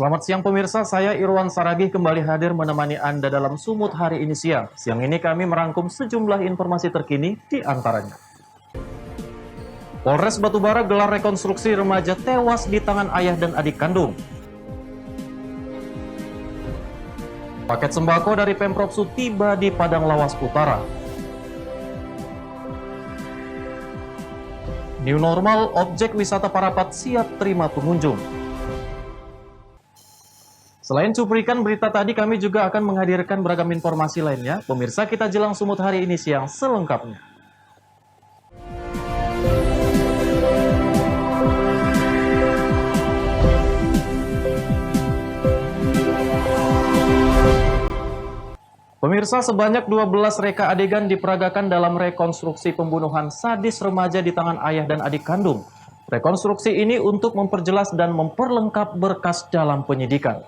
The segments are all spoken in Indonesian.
Selamat siang pemirsa, saya Irwan Saragih kembali hadir menemani Anda dalam Sumut hari ini siang. Siang ini kami merangkum sejumlah informasi terkini di antaranya. Polres Batubara gelar rekonstruksi remaja tewas di tangan ayah dan adik kandung. Paket sembako dari Pemprov Sud tiba di Padang Lawas Utara. New normal, objek wisata Parapat siap terima pengunjung. Selain cuplikan berita tadi, kami juga akan menghadirkan beragam informasi lainnya. Pemirsa, kita jelang Sumut hari ini siang selengkapnya. Pemirsa, sebanyak 12 reka adegan diperagakan dalam rekonstruksi pembunuhan sadis remaja di tangan ayah dan adik kandung. Rekonstruksi ini untuk memperjelas dan memperlengkap berkas dalam penyidikan.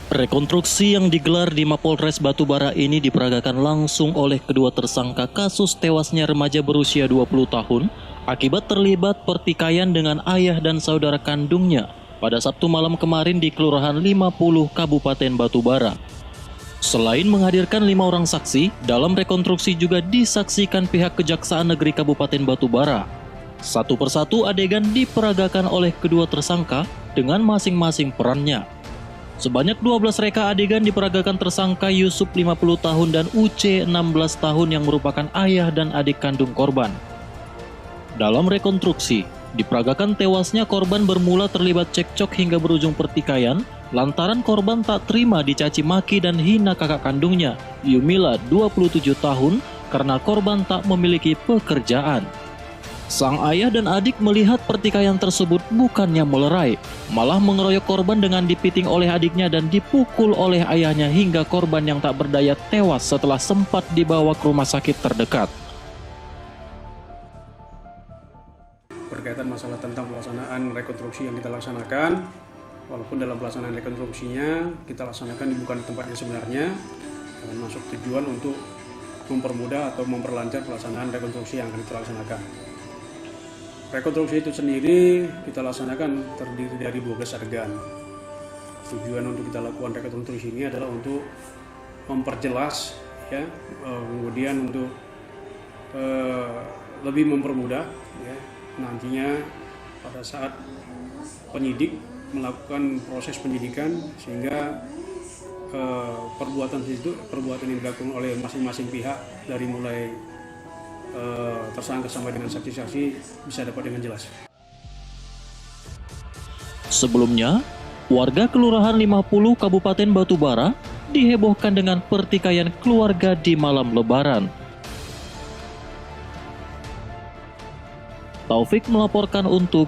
Rekonstruksi yang digelar di Mapolres Batubara ini diperagakan langsung oleh kedua tersangka kasus tewasnya remaja berusia 20 tahun akibat terlibat pertikaian dengan ayah dan saudara kandungnya pada Sabtu malam kemarin di Kelurahan 50 Kabupaten Batubara. Selain menghadirkan 5 orang saksi, dalam rekonstruksi juga disaksikan pihak Kejaksaan Negeri Kabupaten Batubara. Satu persatu adegan diperagakan oleh kedua tersangka dengan masing-masing perannya. Sebanyak 12 reka adegan diperagakan tersangka Yusuf 50 tahun dan UC 16 tahun yang merupakan ayah dan adik kandung korban. Dalam rekonstruksi, diperagakan tewasnya korban bermula terlibat cekcok hingga berujung pertikaian lantaran korban tak terima dicaci maki dan hina kakak kandungnya, Yumila 27 tahun, karena korban tak memiliki pekerjaan. Sang ayah dan adik melihat pertikaian tersebut bukannya melerai, malah mengeroyok korban dengan dipiting oleh adiknya dan dipukul oleh ayahnya hingga korban yang tak berdaya tewas setelah sempat dibawa ke rumah sakit terdekat. Berkaitan masalah tentang pelaksanaan rekonstruksi yang kita laksanakan, walaupun dalam pelaksanaan rekonstruksinya kita laksanakan bukan di tempatnya sebenarnya, dengan masuk tujuan untuk mempermudah atau memperlancar pelaksanaan rekonstruksi yang akan kita laksanakan. Rekonstruksi itu sendiri kita laksanakan terdiri dari 12 adegan. Tujuan untuk kita lakukan rekonstruksi ini adalah untuk memperjelas, ya, kemudian untuk lebih mempermudah, ya, nantinya pada saat penyidik melakukan proses penyidikan sehingga perbuatan yang dilakukan oleh masing-masing pihak dari mulai tersangka sampai dengan saksi-saksi bisa dapat dengan jelas. Sebelumnya, warga Kelurahan 50 Kabupaten Batubara dihebohkan dengan pertikaian keluarga di malam Lebaran. Taufik melaporkan untuk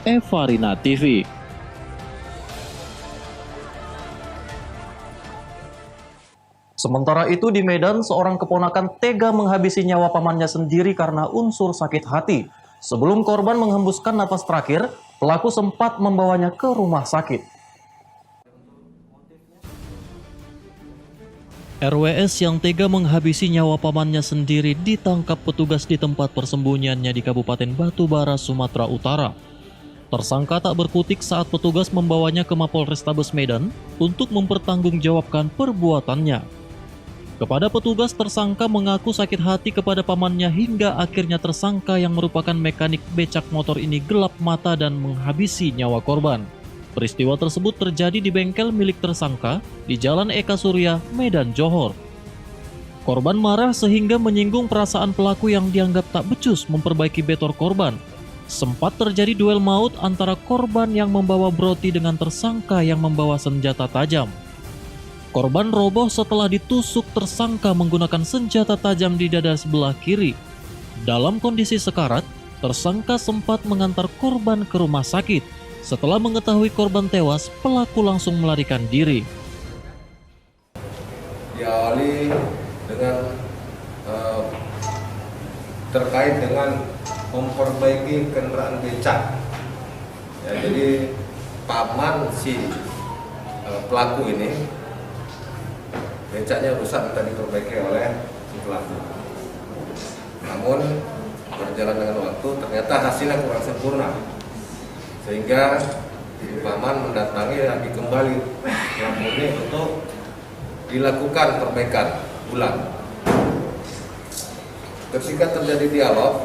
Evarina TV. Sementara itu di Medan, seorang keponakan tega menghabisi nyawa pamannya sendiri karena unsur sakit hati. Sebelum korban menghembuskan napas terakhir, pelaku sempat membawanya ke rumah sakit. RWS yang tega menghabisi nyawa pamannya sendiri ditangkap petugas di tempat persembunyiannya di Kabupaten Batubara, Sumatera Utara. Tersangka tak berkutik saat petugas membawanya ke Mapolrestabes Medan untuk mempertanggungjawabkan perbuatannya. Kepada petugas, tersangka mengaku sakit hati kepada pamannya hingga akhirnya tersangka yang merupakan mekanik becak motor ini gelap mata dan menghabisi nyawa korban. Peristiwa tersebut terjadi di bengkel milik tersangka di Jalan Eka Surya, Medan Johor. Korban marah sehingga menyinggung perasaan pelaku yang dianggap tak becus memperbaiki betor korban. Sempat terjadi duel maut antara korban yang membawa broti dengan tersangka yang membawa senjata tajam. Korban roboh setelah ditusuk tersangka menggunakan senjata tajam di dada sebelah kiri. Dalam kondisi sekarat, tersangka sempat mengantar korban ke rumah sakit. Setelah mengetahui korban tewas, pelaku langsung melarikan diri. Diawali dengan terkait dengan memperbaiki kendaraan becak. Ya, jadi paman si pelaku ini becaknya rusak, minta diperbaiki oleh si pelaku. Namun berjalan dengan waktu ternyata hasilnya kurang sempurna. sehingga Paman mendatangi lagi kembali pelaku ini untuk dilakukan perbaikan ulang. Ketika terjadi dialog,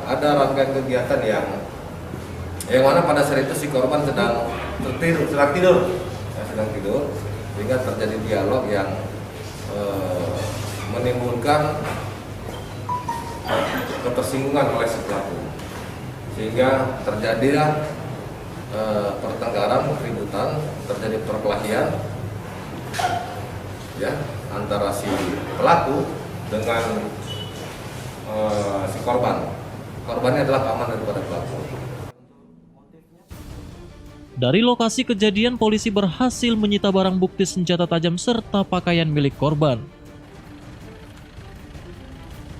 ada rangkaian kegiatan yang mana pada saat itu si korban sedang tidur, sehingga terjadi dialog yang menimbulkan ketersinggungan oleh si pelaku, sehingga terjadilah pertengkaran, keributan, terjadi perkelahian ya antara si pelaku dengan si korban. Korbannya adalah paman daripada pelaku. Dari lokasi kejadian, polisi berhasil menyita barang bukti senjata tajam serta pakaian milik korban.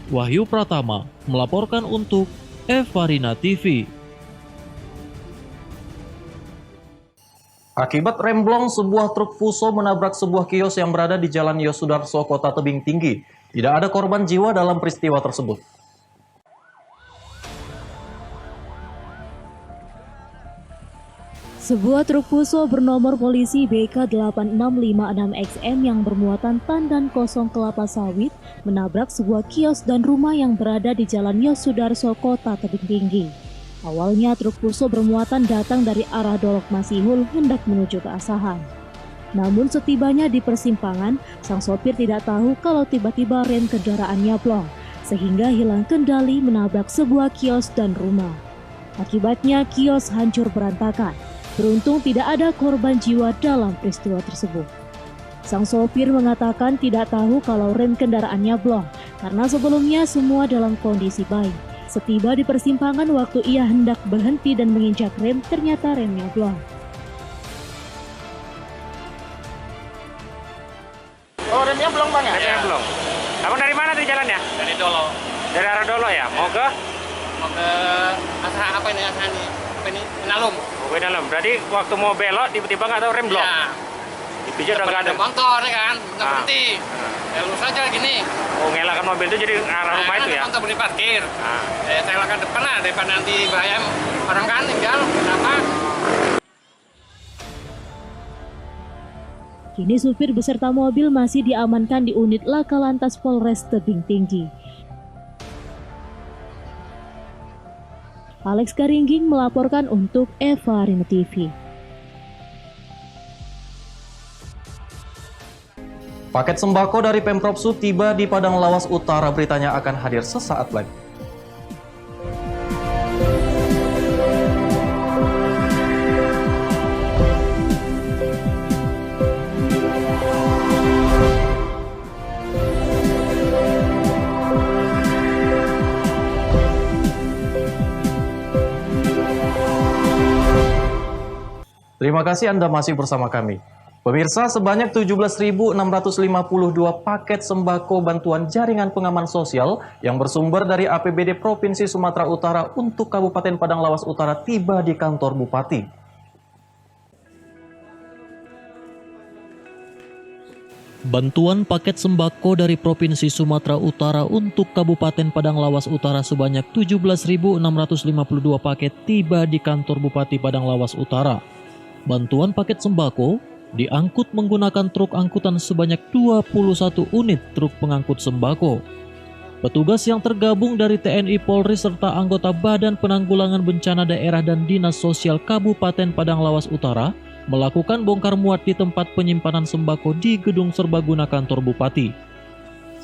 Wahyu Pratama melaporkan untuk Evarina TV. Akibat remblong, sebuah truk Fuso menabrak sebuah kios yang berada di Jalan Yosudarso, Kota Tebing Tinggi. Tidak ada korban jiwa dalam peristiwa tersebut. Sebuah truk Fuso bernomor polisi BK8656XM yang bermuatan tandan kosong kelapa sawit menabrak sebuah kios dan rumah yang berada di Jalan Yosudarso, Kota Tebing Tinggi. Awalnya truk Fuso bermuatan datang dari arah Dolok Masihul hendak menuju ke Asahan. Namun setibanya di persimpangan, sang sopir tidak tahu kalau tiba-tiba rem kendaraannya blong, sehingga hilang kendali menabrak sebuah kios dan rumah. Akibatnya kios hancur berantakan. Beruntung tidak ada korban jiwa dalam peristiwa tersebut. Sang sopir mengatakan tidak tahu kalau rem kendaraannya blong, karena sebelumnya semua dalam kondisi baik. Setiba di persimpangan waktu ia hendak berhenti dan menginjak rem, ternyata remnya blong. Oh, remnya blong Bang ya? Remnya blong. Kamu dari mana tuh jalannya? Dari Dolo. Dari arah Dolo ya? Mau ke Asahan apa ini? Inalum. Mau ke dalam. Berarti waktu mau belok tiba-tiba nggak tahu rem blong. Ya. Dipijak udah nggak ada. Motor ya kan, berhenti. Ya lurus aja gini. Oh, ngelakkan mobil itu jadi arah rumah itu ya? Motor beli parkir. Saya lakukan depan lah, depan nanti bahaya orang kan tinggal. Kenapa? Kini supir beserta mobil masih diamankan di unit Laka Lantas Polres Tebing Tinggi. Alex Karingging melaporkan untuk Evarina TV. Paket sembako dari Pemprov Sud tiba di Padang Lawas Utara, beritanya akan hadir sesaat lagi. Terima kasih Anda masih bersama kami. Pemirsa, sebanyak 17.652 paket sembako bantuan jaringan pengaman sosial yang bersumber dari APBD Provinsi Sumatera Utara untuk Kabupaten Padang Lawas Utara tiba di kantor Bupati. Bantuan paket sembako dari Provinsi Sumatera Utara untuk Kabupaten Padang Lawas Utara sebanyak 17.652 paket tiba di kantor Bupati Padang Lawas Utara. Bantuan paket sembako diangkut menggunakan truk angkutan sebanyak 21 unit truk pengangkut sembako. Petugas yang tergabung dari TNI Polri serta anggota Badan Penanggulangan Bencana Daerah dan Dinas Sosial Kabupaten Padang Lawas Utara melakukan bongkar muat di tempat penyimpanan sembako di Gedung Serbaguna kantor Bupati.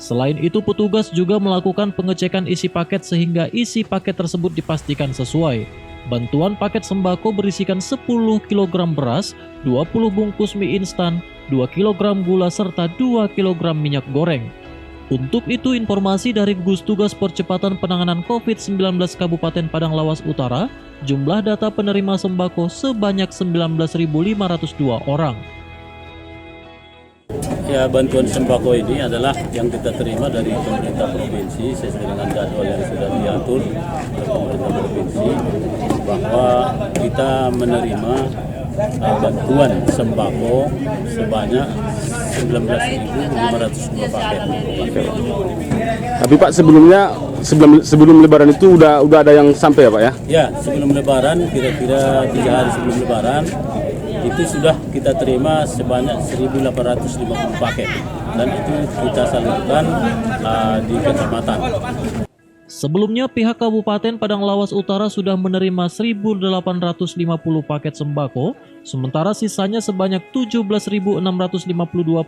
Selain itu, petugas juga melakukan pengecekan isi paket sehingga isi paket tersebut dipastikan sesuai. Bantuan paket sembako berisikan 10 kg beras, 20 bungkus mie instan, 2 kg gula serta 2 kg minyak goreng. Untuk itu, informasi dari Gugus Tugas Percepatan Penanganan COVID-19 Kabupaten Padang Lawas Utara, jumlah data penerima sembako sebanyak 19.502 orang. Ya, bantuan sembako ini adalah yang kita terima dari pemerintah provinsi sesuai dengan jadwal yang sudah diatur oleh pemerintah provinsi, bahwa kita menerima bantuan sembako sebanyak 19.502 paket. Tapi Pak, sebelum Lebaran itu udah ada yang sampai ya Pak ya? Ya, sebelum Lebaran, kira-kira 3 hari sebelum Lebaran, itu sudah kita terima sebanyak 1.850 paket. Dan itu kita salurkan di kecamatan. Sebelumnya, pihak Kabupaten Padang Lawas Utara sudah menerima 1.850 paket sembako, sementara sisanya sebanyak 17.652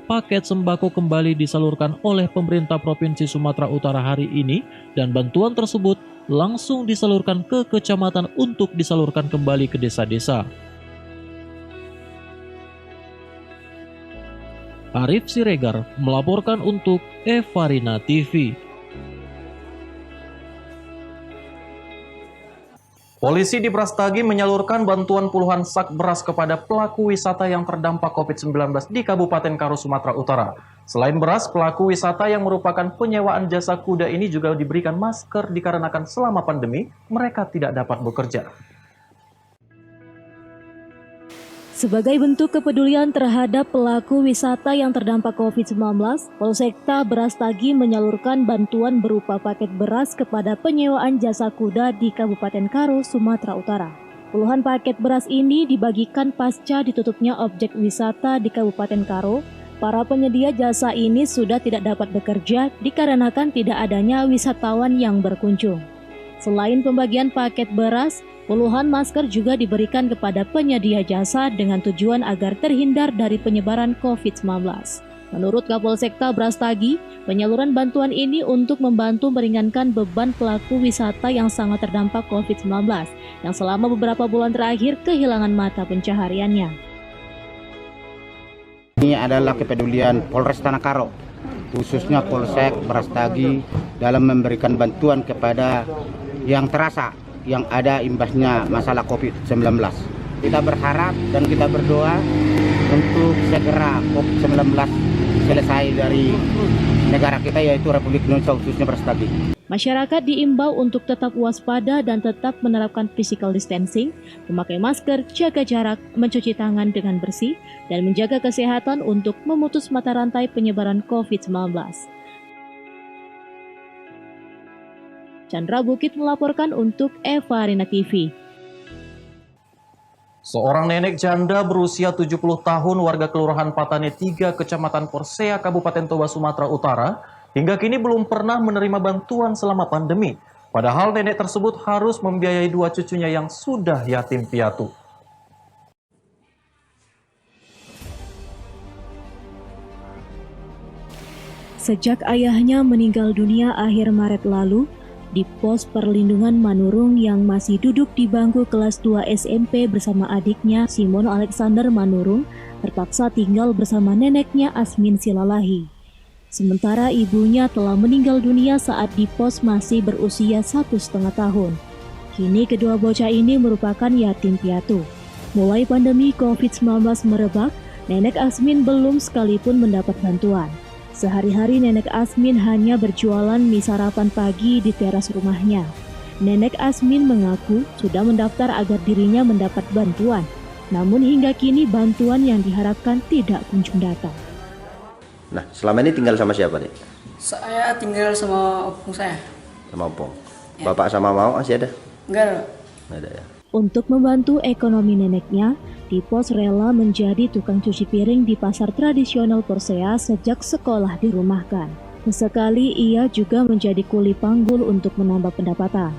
paket sembako kembali disalurkan oleh pemerintah Provinsi Sumatera Utara hari ini, dan bantuan tersebut langsung disalurkan ke kecamatan untuk disalurkan kembali ke desa-desa. Arif Siregar melaporkan untuk Evarina TV. Polisi di Brastagi menyalurkan bantuan puluhan sak beras kepada pelaku wisata yang terdampak COVID-19 di Kabupaten Karo, Sumatera Utara. Selain beras, pelaku wisata yang merupakan penyewaan jasa kuda ini juga diberikan masker dikarenakan selama pandemi mereka tidak dapat bekerja. Sebagai bentuk kepedulian terhadap pelaku wisata yang terdampak COVID-19, Polsekta Brastagi menyalurkan bantuan berupa paket beras kepada penyewaan jasa kuda di Kabupaten Karo, Sumatera Utara. Puluhan paket beras ini dibagikan pasca ditutupnya objek wisata di Kabupaten Karo. Para penyedia jasa ini sudah tidak dapat bekerja dikarenakan tidak adanya wisatawan yang berkunjung. Selain pembagian paket beras, puluhan masker juga diberikan kepada penyedia jasa dengan tujuan agar terhindar dari penyebaran COVID-19. Menurut Kapolsekta Brastagi, penyaluran bantuan ini untuk membantu meringankan beban pelaku wisata yang sangat terdampak COVID-19 yang selama beberapa bulan terakhir kehilangan mata pencahariannya. Ini adalah kepedulian Polres Tanah Karo, khususnya Polsek Brastagi dalam memberikan bantuan kepada yang terasa yang ada imbasnya masalah COVID-19. Kita berharap dan kita berdoa untuk segera COVID-19 selesai dari negara kita, yaitu Republik Indonesia, khususnya Brastagi. Masyarakat diimbau untuk tetap waspada dan tetap menerapkan physical distancing, memakai masker, jaga jarak, mencuci tangan dengan bersih, dan menjaga kesehatan untuk memutus mata rantai penyebaran COVID-19. Chandra Bukit melaporkan untuk Evarina TV. Seorang nenek janda berusia 70 tahun warga Kelurahan Patane 3, Kecamatan Porsea, Kabupaten Toba, Sumatera Utara, hingga kini belum pernah menerima bantuan selama pandemi. Padahal nenek tersebut harus membiayai 2 cucunya yang sudah yatim piatu. Sejak ayahnya meninggal dunia akhir Maret lalu, di pos perlindungan Manurung yang masih duduk di bangku kelas 2 SMP bersama adiknya Simon Alexander Manurung terpaksa tinggal bersama neneknya Asmin Silalahi. Sementara ibunya telah meninggal dunia saat di pos masih berusia 1,5 tahun. Kini kedua bocah ini merupakan yatim piatu. Mulai pandemi COVID-19 merebak, nenek Asmin belum sekalipun mendapat bantuan. Sehari-hari nenek Asmin hanya berjualan mie sarapan pagi di teras rumahnya. Nenek Asmin mengaku sudah mendaftar agar dirinya mendapat bantuan. Namun hingga kini bantuan yang diharapkan tidak kunjung datang. Nah, selama ini tinggal sama siapa nih? Saya tinggal sama opung saya. Sama opung. Ya. Bapak sama mama masih ada? Enggak ada ya. Untuk membantu ekonomi neneknya, Dipos rela menjadi tukang cuci piring di pasar tradisional Porsea sejak sekolah dirumahkan. Sesekali ia juga menjadi kuli panggul untuk menambah pendapatan.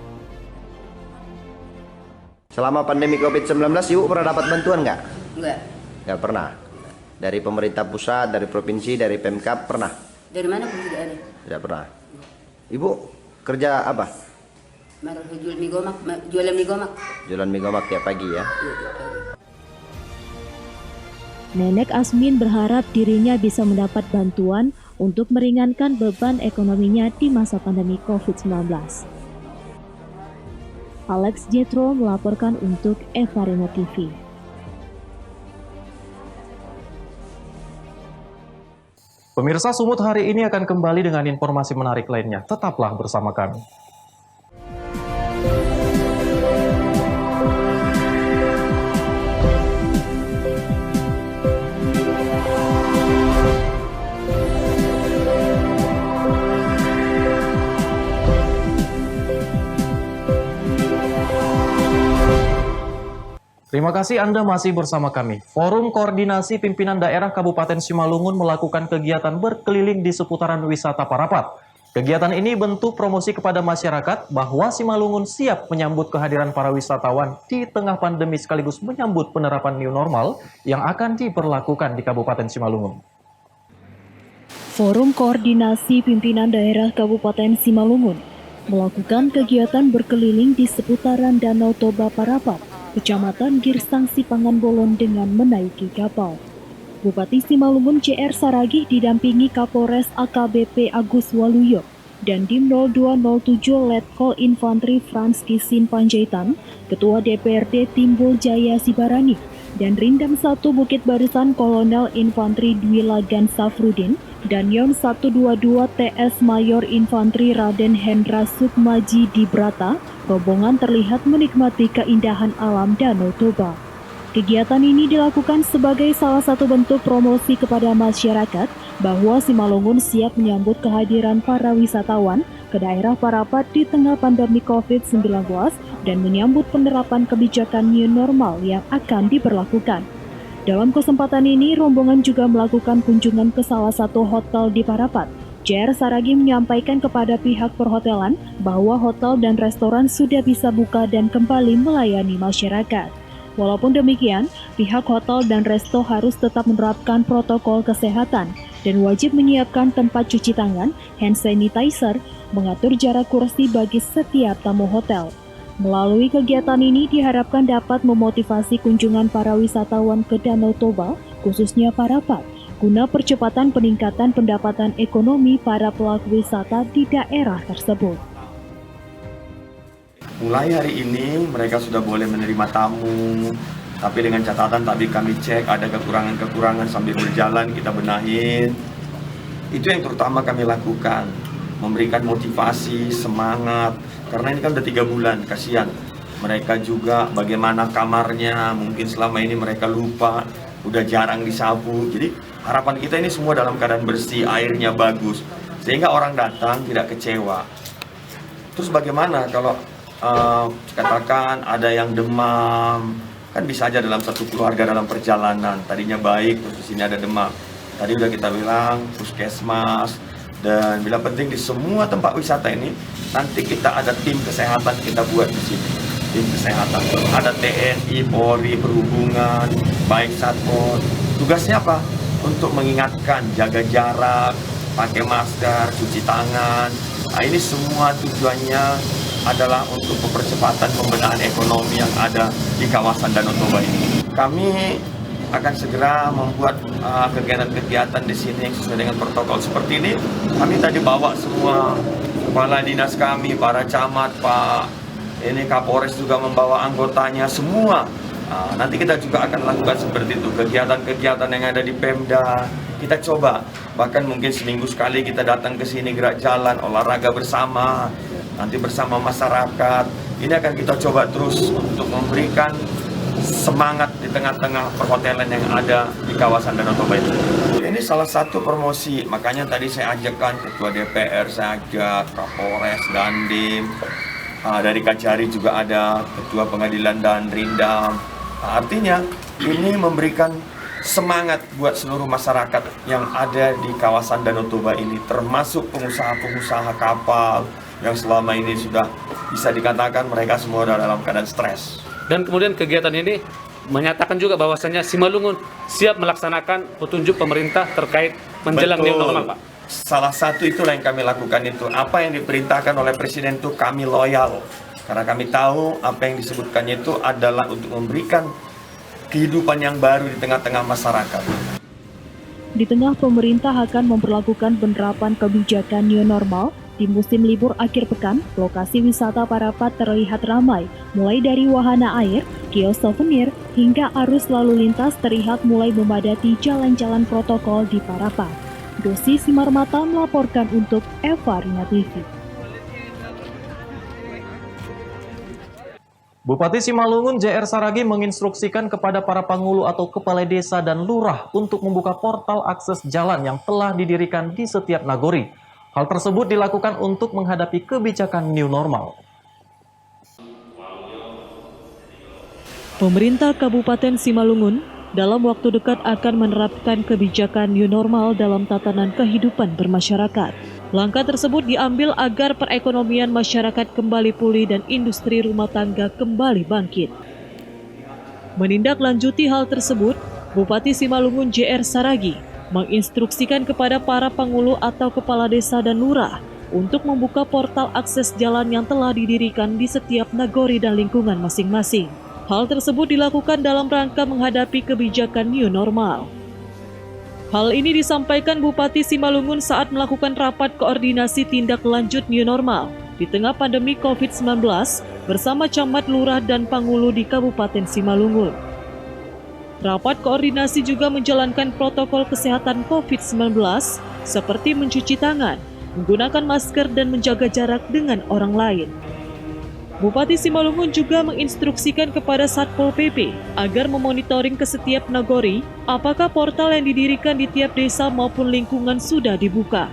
Selama pandemi COVID-19, Ibu pernah dapat bantuan nggak? Enggak. Nggak pernah? Dari pemerintah pusat, dari provinsi, dari Pemkab, pernah? Dari mana pun tidak ada. Tidak pernah. Ibu kerja apa? Jualan mie gomak. Jualan mie gomak tiap pagi ya? Nenek Asmin berharap dirinya bisa mendapat bantuan untuk meringankan beban ekonominya di masa pandemi COVID-19. Alex Jetro melaporkan untuk Evarina TV. Pemirsa, Sumut hari ini akan kembali dengan informasi menarik lainnya. Tetaplah bersama kami. Terima kasih Anda masih bersama kami. Forum Koordinasi Pimpinan Daerah Kabupaten Simalungun melakukan kegiatan berkeliling di seputaran wisata Parapat. Kegiatan ini bentuk promosi kepada masyarakat bahwa Simalungun siap menyambut kehadiran para wisatawan di tengah pandemi sekaligus menyambut penerapan new normal yang akan diberlakukan di Kabupaten Simalungun. Forum Koordinasi Pimpinan Daerah Kabupaten Simalungun melakukan kegiatan berkeliling di seputaran Danau Toba Parapat, Kecamatan Girsang Sipangan Bolon dengan menaiki kapal. Bupati Simalungun JR Saragih didampingi Kapolres AKBP Agus Waluyo dan Dim 0207 Letkol Infantri Frans Kisin Panjaitan, Ketua DPRD Timbul Jaya Sibarani, dan Rindam 1 Bukit Barisan Kolonel Infantri Dwi Lagan Safrudin dan Yon 122 TS Mayor Infantri Raden Hendra Sukmaji Dibrata. Rombongan terlihat menikmati keindahan alam Danau Toba. Kegiatan ini dilakukan sebagai salah satu bentuk promosi kepada masyarakat bahwa Simalungun siap menyambut kehadiran para wisatawan ke daerah Parapat di tengah pandemi COVID-19 dan menyambut penerapan kebijakan new normal yang akan diberlakukan. Dalam kesempatan ini, rombongan juga melakukan kunjungan ke salah satu hotel di Parapat. JR Saragih menyampaikan kepada pihak perhotelan bahwa hotel dan restoran sudah bisa buka dan kembali melayani masyarakat. Walaupun demikian, pihak hotel dan resto harus tetap menerapkan protokol kesehatan dan wajib menyiapkan tempat cuci tangan, hand sanitizer, mengatur jarak kursi bagi setiap tamu hotel. Melalui kegiatan ini diharapkan dapat memotivasi kunjungan para wisatawan ke Danau Toba, khususnya Parapat, guna percepatan peningkatan pendapatan ekonomi para pelaku wisata di daerah tersebut. Mulai hari ini mereka sudah boleh menerima tamu, tapi dengan catatan tadi kami cek ada kekurangan-kekurangan sambil berjalan kita benahin. Itu yang terutama kami lakukan, memberikan motivasi, semangat, karena ini kan udah 3 bulan, kasihan. Mereka juga bagaimana kamarnya, mungkin selama ini mereka lupa, udah jarang disapu. Jadi harapan kita ini semua dalam keadaan bersih, airnya bagus, sehingga orang datang tidak kecewa. Terus bagaimana kalau katakan ada yang demam, kan bisa aja dalam satu keluarga dalam perjalanan, tadinya baik, terus di sini ada demam. Tadi udah kita bilang, puskesmas, dan bila penting di semua tempat wisata ini, nanti kita ada tim kesehatan kita buat di sini. Tim kesehatan, ada TNI, Polri, Perhubungan, baik Satpol. Tugasnya apa? Untuk mengingatkan, jaga jarak, pakai masker, cuci tangan. Nah, ini semua tujuannya adalah untuk percepatan pembenahan ekonomi yang ada di kawasan Danau Toba ini. Kami akan segera membuat kegiatan-kegiatan di sini yang sesuai dengan protokol seperti ini. Kami tadi bawa semua kepala dinas kami, para camat, Kapolres juga membawa anggotanya semua. Nanti kita juga akan lakukan seperti itu, kegiatan-kegiatan yang ada di Pemda. Kita coba, bahkan mungkin seminggu sekali kita datang ke sini gerak jalan, olahraga bersama, nanti bersama masyarakat. Ini akan kita coba terus untuk memberikan semangat di tengah-tengah perhotelan yang ada di kawasan Danau Toba itu. Ini salah satu promosi, makanya tadi saya ajakkan Ketua DPR, saya ajak Kapolres, Dandim, dari Kajari juga ada Ketua Pengadilan dan Rindam. Artinya ini memberikan semangat buat seluruh masyarakat yang ada di kawasan Danau Toba ini, termasuk pengusaha-pengusaha kapal yang selama ini sudah bisa dikatakan mereka semua dalam keadaan stres. Dan kemudian kegiatan ini menyatakan juga bahwasannya Simalungun siap melaksanakan petunjuk pemerintah terkait menjelang new normal, Pak. Salah satu itulah yang kami lakukan itu. Apa yang diperintahkan oleh Presiden itu kami loyal. Karena kami tahu apa yang disebutkannya itu adalah untuk memberikan kehidupan yang baru di tengah-tengah masyarakat. Di tengah pemerintah akan memperlakukan penerapan kebijakan new normal, di musim libur akhir pekan, lokasi wisata Parapat terlihat ramai, mulai dari wahana air, kios souvenir, hingga arus lalu lintas terlihat mulai memadati jalan-jalan protokol di Parapat. Dosi Simarmata melaporkan untuk Eva Rina TV. Bupati Simalungun JR Saragih menginstruksikan kepada para pangulu atau kepala desa dan lurah untuk membuka portal akses jalan yang telah didirikan di setiap nagori. Hal tersebut dilakukan untuk menghadapi kebijakan new normal. Pemerintah Kabupaten Simalungun dalam waktu dekat akan menerapkan kebijakan new normal dalam tatanan kehidupan bermasyarakat. Langkah tersebut diambil agar perekonomian masyarakat kembali pulih dan industri rumah tangga kembali bangkit. Menindaklanjuti hal tersebut, Bupati Simalungun JR Saragi menginstruksikan kepada para pangulu atau kepala desa dan lurah untuk membuka portal akses jalan yang telah didirikan di setiap nagori dan lingkungan masing-masing. Hal tersebut dilakukan dalam rangka menghadapi kebijakan new normal. Hal ini disampaikan Bupati Simalungun saat melakukan rapat koordinasi tindak lanjut new normal di tengah pandemi COVID-19 bersama camat, lurah, dan pangulu di Kabupaten Simalungun. Rapat koordinasi juga menjalankan protokol kesehatan COVID-19 seperti mencuci tangan, menggunakan masker, dan menjaga jarak dengan orang lain. Bupati Simalungun juga menginstruksikan kepada Satpol PP agar memonitoring ke setiap nagori apakah portal yang didirikan di tiap desa maupun lingkungan sudah dibuka.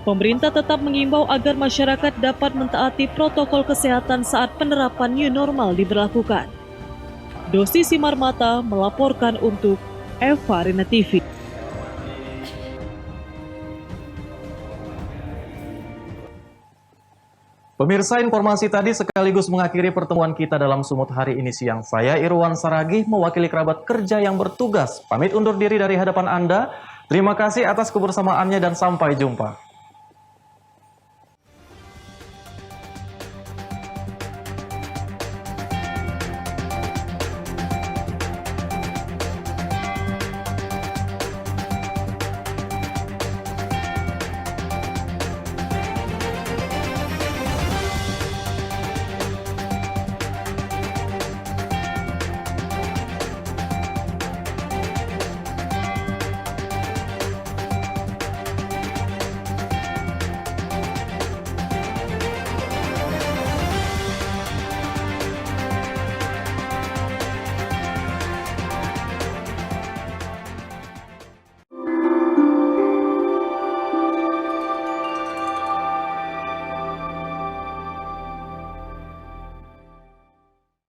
Pemerintah tetap mengimbau agar masyarakat dapat mentaati protokol kesehatan saat penerapan new normal diberlakukan. Dosi Simarmata melaporkan untuk Eva Rina TV. Pemirsa, informasi tadi sekaligus mengakhiri pertemuan kita dalam Sumut hari ini siang. Saya Irwan Saragih mewakili kerabat kerja yang bertugas. Pamit undur diri dari hadapan Anda. Terima kasih atas kebersamaannya dan sampai jumpa.